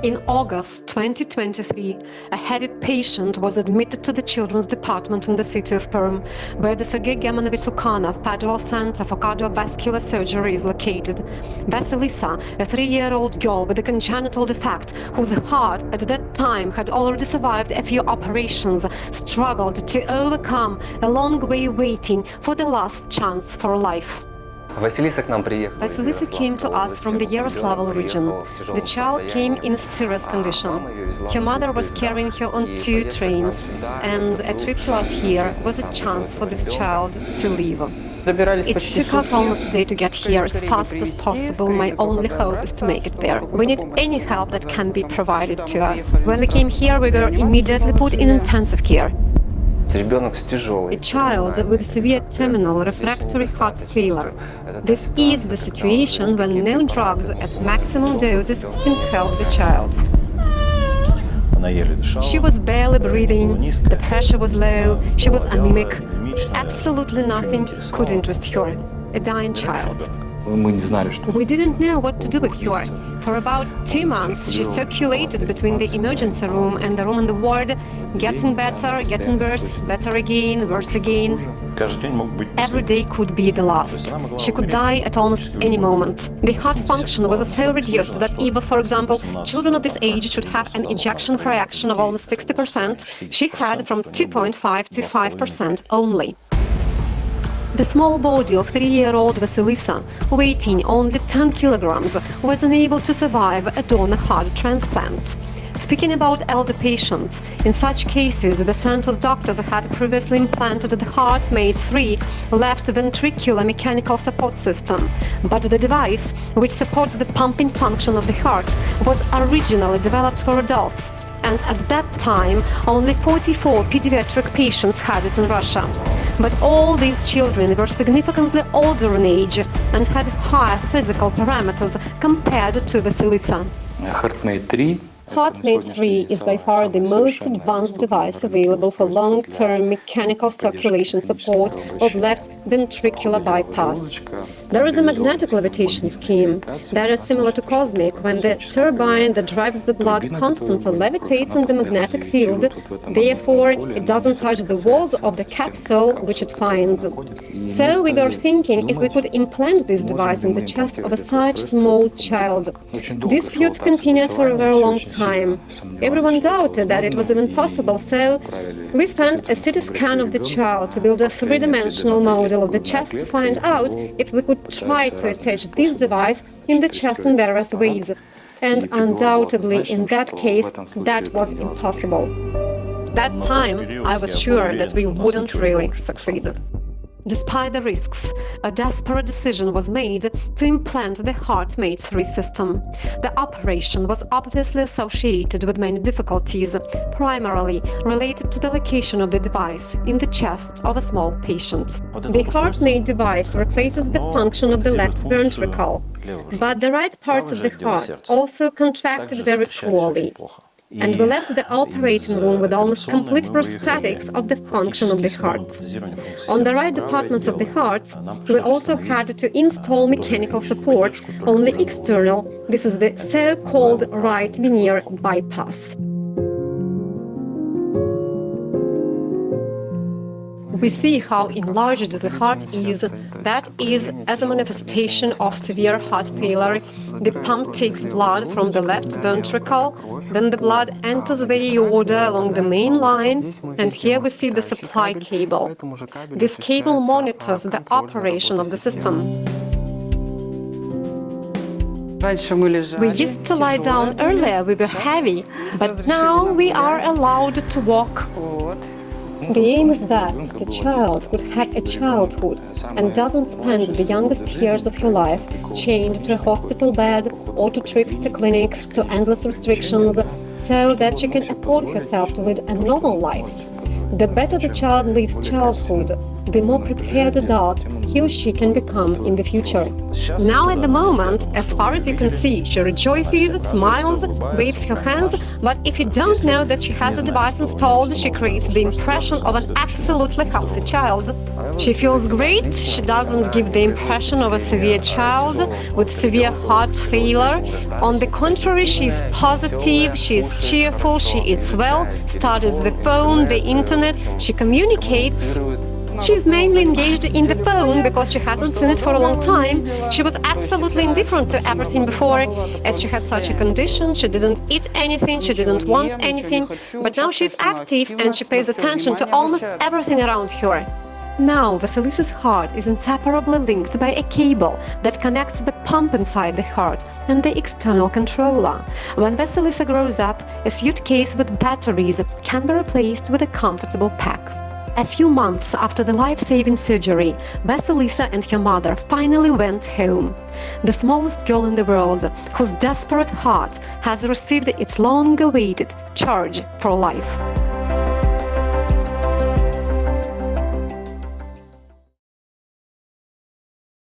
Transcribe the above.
In August 2023, a heavy patient was admitted to the Children's Department in the city of Perm, where the Sergei Germanovich Sukhanov Federal Center for Cardiovascular Surgery is located. Vasilisa, a 3-year-old girl with a congenital defect, whose heart at that time had already survived a few operations, struggled to overcome a long way waiting for the last chance for life. Vasilisa came to us from the Yaroslavl region. The child came in a serious condition. Her mother was carrying her on 2 trains, and a trip to us here was a chance for this child to live. It took us almost a day to get here as fast as possible. My only hope is to make it there. We need any help that can be provided to us. When we came here, we were immediately put in intensive care. A child with severe terminal refractory heart failure. This is the situation when no drugs at maximum doses can help the child. She was barely breathing, the pressure was low, she was anemic. Absolutely nothing could interest her. A dying child. We didn't know what to do with her. For about 2 months, she circulated between the emergency room and the room in the ward, getting better, getting worse, better again, worse again. Every day could be the last. She could die at almost any moment. The heart function was so reduced that even, for example, children of this age should have an ejection fraction of almost 60%. She had from 2.5 to 5% only. The small body of 3-year-old Vasilisa, weighing only 10 kilograms, was unable to survive a donor heart transplant. Speaking about elder patients, in such cases, the center's doctors had previously implanted the HeartMate 3 left ventricular mechanical support system, but the device, which supports the pumping function of the heart, was originally developed for adults, and at that time, only 44 pediatric patients had it in Russia. But all these children were significantly older in age and had higher physical parameters compared to Vasilisa. HeartMate 3 is by far the most advanced device available for long-term mechanical circulation support of left ventricular bypass. There is a magnetic levitation scheme that is similar to cosmic, when the turbine that drives the blood constantly levitates in the magnetic field. Therefore, it doesn't touch the walls of the capsule which it finds. So we were thinking if we could implant this device in the chest of such small child. Disputes continued for a very long time. Everyone doubted that it was even possible, so we sent a CT scan of the child to build a 3-dimensional model of the chest to find out if we could try to attach this device in the chest in various ways. And undoubtedly, in that case, that was impossible. That time, I was sure that we wouldn't really succeed. Despite the risks, a desperate decision was made to implant the HeartMate 3 system. The operation was obviously associated with many difficulties, primarily related to the location of the device in the chest of a small patient. The HeartMate device replaces the function of the left ventricle, but the right parts of the heart also contracted very poorly. And we left the operating room with almost complete prosthetics of the function of the heart. On the right departments of the heart, we also had to install mechanical support, only external. This is the so-called right veneer bypass. We see how enlarged the heart is. That is as a manifestation of severe heart failure. The pump takes blood from the left ventricle, then the blood enters the aorta along the main line, and here we see the supply cable. This cable monitors the operation of the system. We used to lie down earlier, we were heavy, but now we are allowed to walk. The aim is that the child would have a childhood and doesn't spend the youngest years of her life chained to a hospital bed or to trips to clinics, to endless restrictions, so that she can afford herself to lead a normal life. The better the child lives childhood, the more prepared adult he or she can become in the future. Now at the moment, as far as you can see, she rejoices, smiles, waves her hands, but if you don't know that she has a device installed, she creates the impression of an absolutely healthy child. She feels great. She doesn't give the impression of a severe child with severe heart failure. On the contrary, she's positive, she's cheerful, she eats well, studies the phone, the internet, she communicates. She's mainly engaged in the phone because she hasn't seen it for a long time. She was absolutely indifferent to everything before. As she had such a condition, she didn't eat anything, she didn't want anything. But now she's active and she pays attention to almost everything around her. Now, Vasilisa's heart is inseparably linked by a cable that connects the pump inside the heart and the external controller. When Vasilisa grows up, a suitcase with batteries can be replaced with a comfortable pack. A few months after the life-saving surgery, Vasilisa and her mother finally went home. The smallest girl in the world, whose desperate heart has received its long-awaited charge for life.